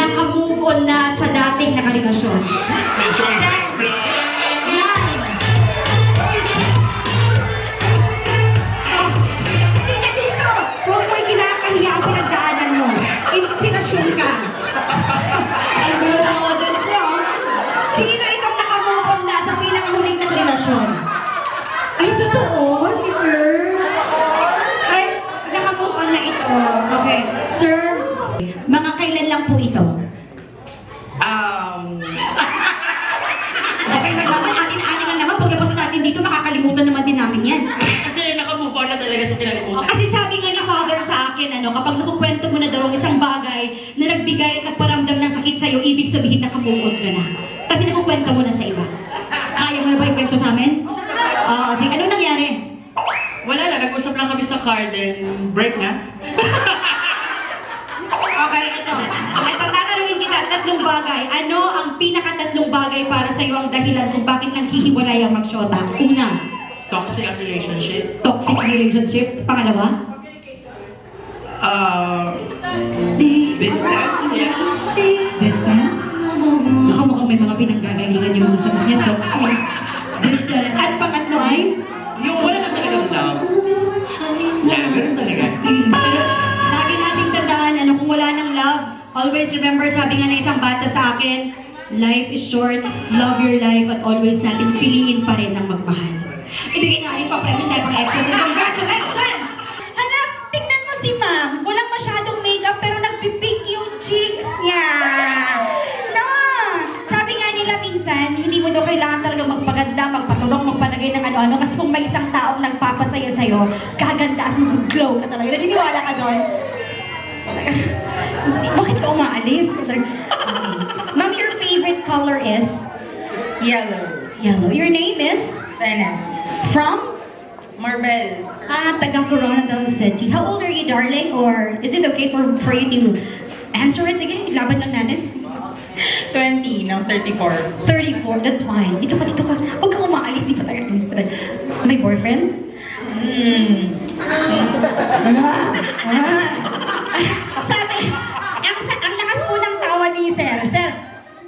nakamove on na sa dating nakarelasyon? Kung mo'y kinakahiya ang pinagdaanan mo, inspirasyon ka. Ay, meron ang audience niyo. Sino itong nakamove on na sa pinakahuling nakarelasyon? Ay, totoo? Si Sir? Ay, nakamove on na ito. Okay. Sir, mga kailan lang po ito? Okay lang naman, atin-atin lang naman. Paglabas natin dito, makakalimutan naman din namin yan. Kasi nakamove on na talaga sa kinalimutan. Kasi sabi nga ni Father sa akin, kapag nakukwento mo na daw ang isang bagay na nagbigay at nagparamdam ng sakit sa'yo, ibig sabihin nakamove on ka na. Kasi nakukwento mo na sa iba. Kaya mo na ba ikwento sa amin? Sige, ano nangyari? Wala lang, nag-usap lang kami sa car, then break na. Okay, ito. Ito, tatanungin kita, tatlong bagay. Ano ang pinaka-tatlong bagay para sa'yo ang dahilan kung bakit naghihiwalay ang magsyota? Una, Toxic relationship. toxic relationship. Pangalawa, Distance, yeah. distance. Baka mukhang may mga pinanggagalingan yung mga sagot niya. Toxic, distance. At pangatlo ay? Yung wala na talagang love. Yeah, ganun talaga. Pero sabi nating tandaan, kung wala ng love, always remember, sabi nga ng isang bata sa akin, life is short, love your life, at always natin piliin pa rin ang magmahal. Ibigay natin pa premium tayo pang extras. Congratulations! Hala, tingnan mo si ma'am. Walang masyadong makeup pero nagpipink yung cheeks niya. No! Sabi nga nila minsan, hindi mo daw kailangan talaga magpaganda, magpatulong, magpalagay ng ano-ano. Kasi kung may isang taong nagpapasaya sa'yo, kaganda at mag-glow ka talaga. Naniniwala ka doon? Bakit ka umaalis? Ma'am, your favorite color is? Yellow. Yellow. Your name is? Venice. From? Marbel. Taga Coronadal City. How old are you, darling? Or is it okay for you to answer it? Sige, laban lang natin. 20, now 34. 34, that's fine. Dito ka. Huwag kang umaalis, di pa tayo. May boyfriend? Sabi, ang lakas po ng tawa ni Sir. Sir,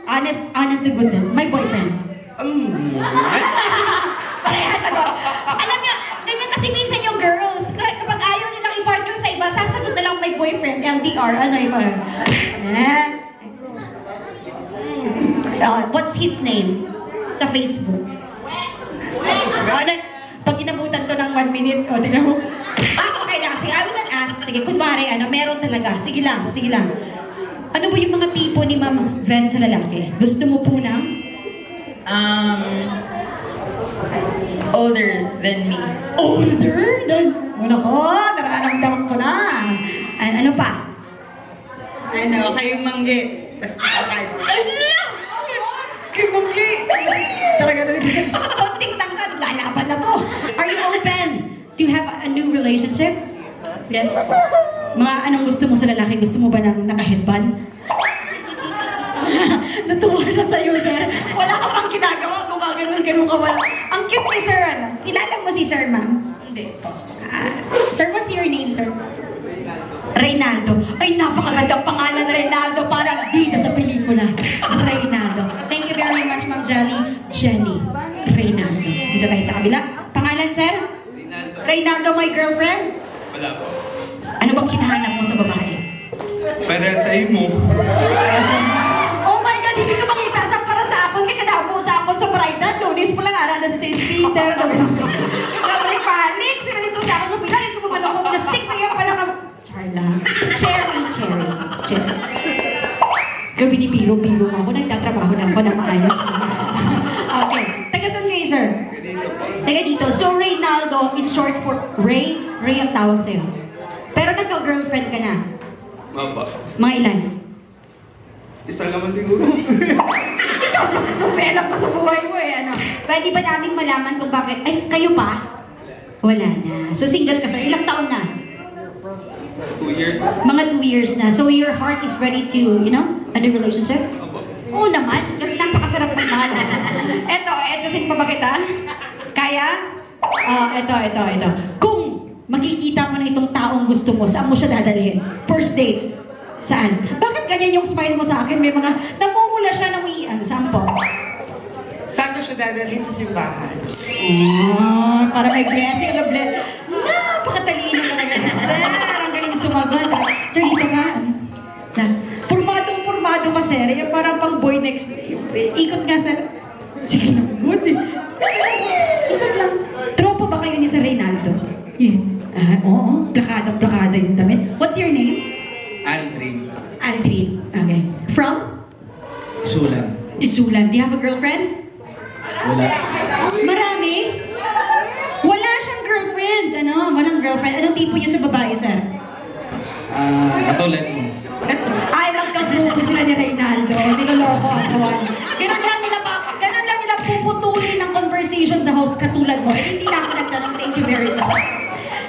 honest to goodness, may boyfriend. Parehas ako. Alam niyo, ganyan kasi minsan yung girls, kapag ayaw nilang i-partner sa iba, sasagot na lang may boyfriend, LDR, ano iba. What's his name? Sa Facebook. Pag inabutan ko ng 1 minute, tingnan mo. Okay lang. Sige, I will not ask. Sige, kunwari, meron talaga. Sige lang. Ano ba yung mga tipo ni Ma'am Ven sa lalaki? Gusto mo po ng? Older than me. Older than? Nararamdaman ko na. Ano pa? Ano, kayong manggi. Tapos pakakay. Kay Manggi! Talaga na rin siya. Konting tangkad, lalaban na to. Are you open to have a new relationship? Yes. Mga anong gusto mo sa lalaki? Gusto mo ba ng naka-headband? Natuwa siya sa'yo, sir. Wala ka pang ginagawa kung ganun ka wala. Ang cute ni sir, Kilala mo si sir, ma'am? Hindi. Sir, what's your name, sir? Reynaldo. Ay, napakagandang pangalan, Reynaldo. Parang bida sa pelikula. Reynaldo. Thank you very much, Ma'am Jenny. Reynaldo. Dito tayo sa kabila. Pangalan, sir? Reynaldo, my girlfriend? Wala po. Ano bang hinahanap mo sa babae? Para sa mo. Oh my God, hindi ka makita sa para sa akon. Kaya kadabo sa akon sa bridal. Lunis mo lang ara na sa St. Peter. Kapag panic, sila dito sa akon. Nung bilangin ko mamanokot na 6 a.m. pa lang. Charla. Cherry. Gabi ni biro ako. Nagtatrabaho lang ako na maayos. Okay. Taga saan kayo, sir? Taga dito. So, Reynaldo, in short for Ray. Ray ang tawag sa'yo. Pero nagka-girlfriend ka na. Mapa. Mga ilan? Isa naman siguro. Ikaw, mas may alam pa sa buhay mo Pwede ba naming malaman kung bakit? Ay, kayo pa? Wala na. So, single ka, sir. Ilang taon na? 2 years na. Mga 2 years na. So, your heart is ready to, a new relationship? Opo. Oo naman. Kasi napakasarap ng mahal. Eto, sin pa ba kita? Kaya? Ito. Kung makikita mo na itong taong gusto mo, saan mo siya dadalhin? First date. Saan? Bakit ganyan yung smile mo sa akin? May mga, namumula siya ng iyan. Saan po? Saan ko siya dadalhin sa simbahan? Oh, para may blessing na bless. Napakatalino na naman. Sir, ang galing sumagot. Sir, dito ka. Purmadong-purmado ka, sir. Yung parang pang boy next. Ikot nga, sir. Sige lang, good eh. Ikot lang. Tropa ba kayo ni Sir Reynaldo? Yeah. Oo, plakadong-plakada yung damit. What's your name? Aldrin. Aldrin. Okay. From? Sulan. Isulan. Do you have a girlfriend? Wala. Marami? Wala siyang girlfriend. Ano? Walang girlfriend. Anong tipo niyo sa babae, sir? Katulad mo. Ay, magka-grupo sila ni Reynaldo. Niloloko ako. Ganun lang nila puputulin ng conversation sa host katulad mo. Eh, hindi na ako nagtanong. Thank you very much.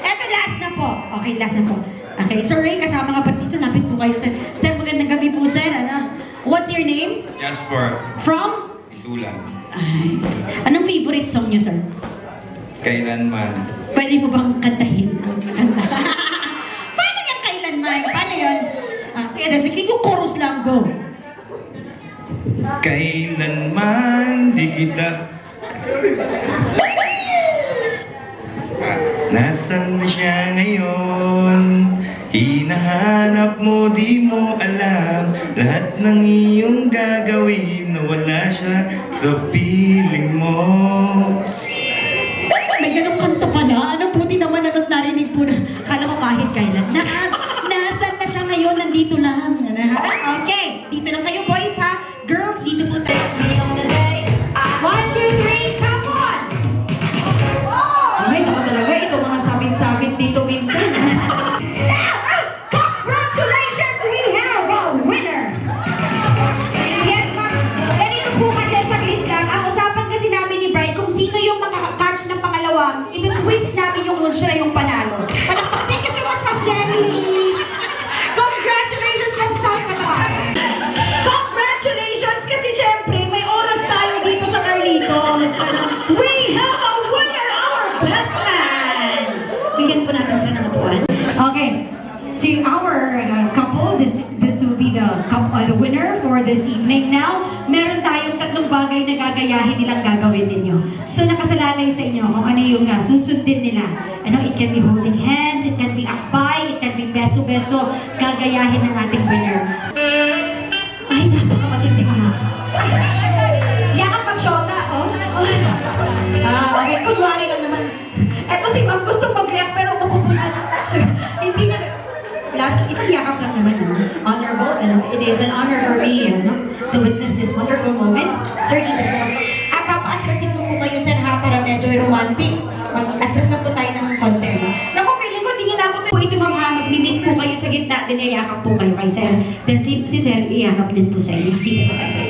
Eto, last na po. Okay, last na po. Okay, Sir Ray, kasama nga pa dito. Lapit po kayo, sir. Sir, magandang gabi po, sir. Ano? What's your name? Jasper. From? Isulan. Ay, anong favorite song niyo, sir? Kailanman. Pwede mo bang kantahin ang kanta? Paano yung kailanman? Paano yun? Kaya sige, yung chorus lang, go. Kailanman di kita Nasaan na siya ngayon? Hinahanap mo, di mo alam lahat ng iyong gagawin na wala siya sa piling mo. May ganong kanta pala. Ano, buti naman ano't narinig po na. Kala ko kahit kailan. Nasaan na siya ngayon? Nandito lang. Okay, dito lang kayo boys ha. Girls, dito po tayo. 1, 2, 3, come on! Ay, naku talaga. Ito mga sabit-sabit dito minsan. Stop! Congratulations! We have a winner! Yes, ma'am. Ganito po kasi saglit lang. Ang usapan kasi namin ni Bright, kung sino yung makaka-catch ng pangalawa, ito-twist namin yung lunch na yung panalo. Palakpak. Thank you so much, Ma'am Jenny! Congratulations from South Calabas! Congratulations! Kasi syempre, may oras tayo dito sa Carlitos. We have a winner, our best man! Bigyan po natin sila ng upuan. Okay. To our couple, this will be the winner for this evening. Now, meron tayong tatlong bagay na gagayahin nilang gagawin ninyo. So, nakasalalay sa inyo kung ano yung susundin nila. Ano, it can be holding hands, it can be akbay, it can be beso-beso. Gagayahin ng ating winner. Ay, napakamatindi ko na. Yakap mag-shota, oh. Okay, kunwari lang naman. Eto si Ma'am gustong mag-react pero mapupunta na. Hindi na. Last, isang yakap lang naman, no? Honorable, it is an honor for me, to witness this wonderful moment. Sir, dito po. At papa-atrasin mo po kayo, sir, ha, para medyo romantic. Mag-atras lang po tayo ng konti, no? Naku, feeling ko, tingin ako po ito, ma'am, ha, magbibig po kayo sa gitna, din iyakap po kayo kay sir. Then si sir, iyakap din po sa inyo. Dito po tayo, sir.